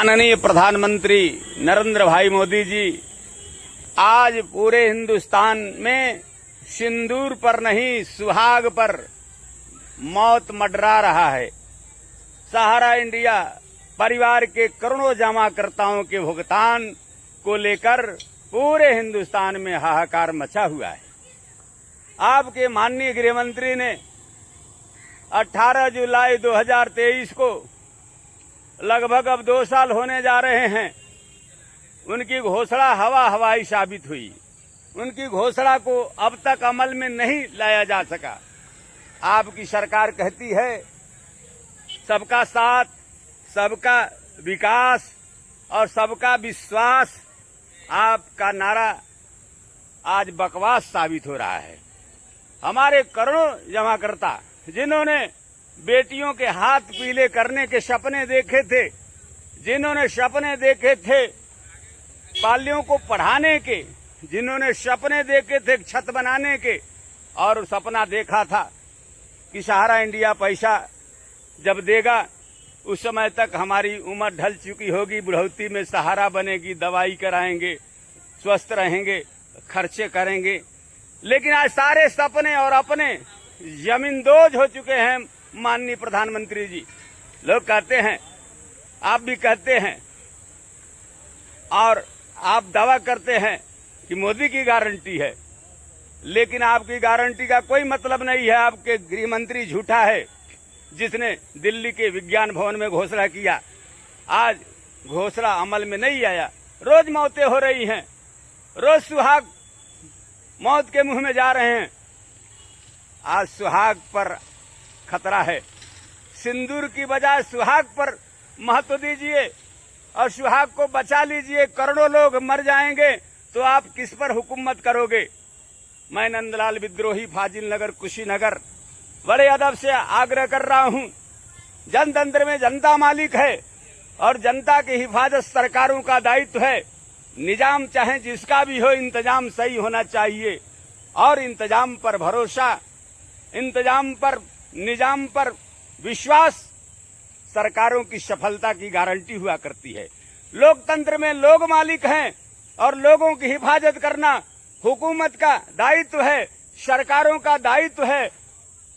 माननीय प्रधानमंत्री नरेंद्र भाई मोदी जी आज पूरे हिंदुस्तान में सिंदूर पर नहीं सुहाग पर मौत मंडरा रहा है। सहारा इंडिया परिवार के करोड़ों जमाकर्ताओं के भुगतान को लेकर पूरे हिंदुस्तान में हाहाकार मचा हुआ है। आपके माननीय गृह मंत्री ने 18 जुलाई 2023 को लगभग अब 2 साल होने जा रहे हैं, उनकी घोषणा हवाई साबित हुई। उनकी घोषणा को अब तक अमल में नहीं लाया जा सका। आपकी सरकार कहती है सबका साथ, सबका विकास और सबका विश्वास। आपका नारा आज बकवास साबित हो रहा है। हमारे करोड़ों जमाकर्ता जिन्होंने बेटियों के हाथ पीले करने के सपने देखे थे, जिन्होंने सपने देखे थे पालियों को पढ़ाने के, जिन्होंने सपने देखे थे छत बनाने के, और सपना देखा था कि सहारा इंडिया पैसा जब देगा उस समय तक हमारी उम्र ढल चुकी होगी, बुढ़ौती में सहारा बनेगी, दवाई कराएंगे, स्वस्थ रहेंगे, खर्चे करेंगे। लेकिन आज सारे सपने और अपने जमींदोज हो चुके हैं। माननीय प्रधानमंत्री जी, लोग कहते हैं, आप भी कहते हैं और आप दावा करते हैं कि मोदी की गारंटी है, लेकिन आपकी गारंटी का कोई मतलब नहीं है। आपके गृह मंत्री झूठा है, जिसने दिल्ली के विज्ञान भवन में घोषणा किया, आज घोषणा अमल में नहीं आया। रोज मौतें हो रही हैं, रोज सुहाग मौत के मुंह में जा रहे हैं। आज सुहाग पर खतरा है। सिंदूर की बजाय सुहाग पर महत्व दीजिए और सुहाग को बचा लीजिए। करोड़ों लोग मर जाएंगे तो आप किस पर हुकूमत करोगे? मैं नंदलाल विद्रोही, फाजिल नगर, कुशीनगर, बड़े अदब से आग्रह कर रहा हूं। जनतंत्र में जनता मालिक है और जनता की हिफाजत सरकारों का दायित्व है। निजाम चाहे जिसका भी हो, इंतजाम सही होना चाहिए और इंतजाम पर भरोसा, इंतजाम पर, निजाम पर विश्वास सरकारों की सफलता की गारंटी हुआ करती है। लोकतंत्र में लोग मालिक हैं और लोगों की हिफाजत करना हुकूमत का दायित्व है, सरकारों का दायित्व है।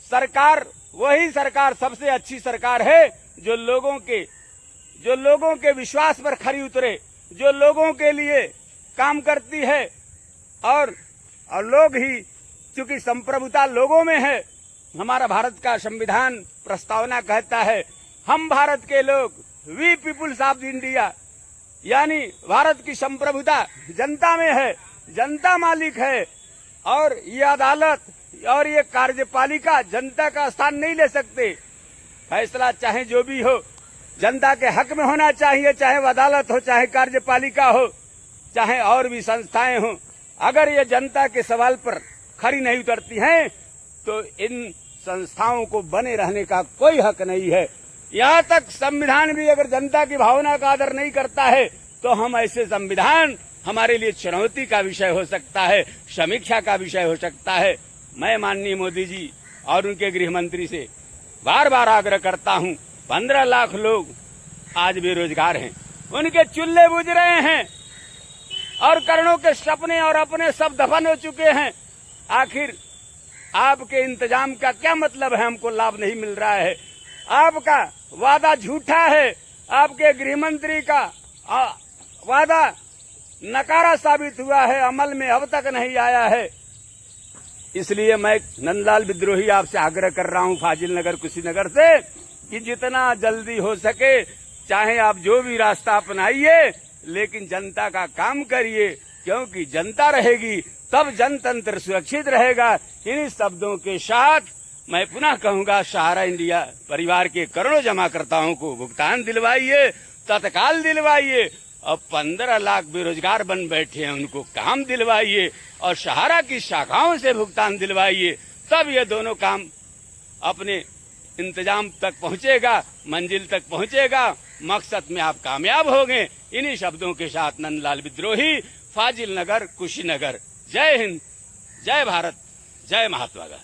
सरकार वही सरकार सबसे अच्छी सरकार है जो लोगों के विश्वास पर खरी उतरे, जो लोगों के लिए काम करती है। और लोग ही, चूंकि संप्रभुता लोगों में है, हमारा भारत का संविधान प्रस्तावना कहता है हम भारत के लोग, वी पीपुल्स ऑफ इंडिया, यानी भारत की संप्रभुता जनता में है, जनता मालिक है। और ये अदालत और ये कार्यपालिका जनता का स्थान नहीं ले सकते। फैसला चाहे जो भी हो जनता के हक में होना चाहिए, चाहे वो अदालत हो, चाहे कार्यपालिका हो, चाहे और भी संस्थाएं हों। अगर ये जनता के सवाल पर खरी नहीं उतरती हैं तो इन संस्थाओं को बने रहने का कोई हक नहीं है। यहाँ तक संविधान भी अगर जनता की भावना का आदर नहीं करता है तो हम ऐसे संविधान हमारे लिए चुनौती का विषय हो सकता है, समीक्षा का विषय हो सकता है। मैं माननीय मोदी जी और उनके गृह मंत्री से बार बार आग्रह करता हूं, 15 लाख लोग आज बेरोजगार हैं, उनके चूल्हे बुझ रहे हैं और करोड़ों के सपने और अपने सब दफन हो चुके हैं। आखिर आपके इंतजाम का क्या मतलब है? हमको लाभ नहीं मिल रहा है। आपका वादा झूठा है, आपके गृह मंत्री का वादा नकारा साबित हुआ है, अमल में अब तक नहीं आया है। इसलिए मैं नंदलाल विद्रोही आपसे आग्रह कर रहा हूं, फाजिल नगर, कुशीनगर से, कि जितना जल्दी हो सके, चाहे आप जो भी रास्ता अपनाइए, लेकिन जनता का काम करिए, क्योंकि जनता रहेगी तब जनतंत्र सुरक्षित रहेगा। इन्हीं शब्दों के साथ मैं पुनः कहूंगा, सहारा इंडिया परिवार के करोड़ों जमाकर्ताओं को भुगतान दिलवाइए, तत्काल दिलवाइए। अब 15 लाख बेरोजगार बन बैठे हैं, उनको काम दिलवाइए और सहारा की शाखाओं से भुगतान दिलवाइए। तब ये दोनों काम अपने इंतजाम तक पहुंचेगा, मंजिल तक पहुंचेगा, मकसद में आप कामयाब होंगे। इन्हीं शब्दों के साथ नंदलाल विद्रोही, फाजिल नगर, कुशीनगर। जय हिंद, जय भारत, जय महात्मा गांधी।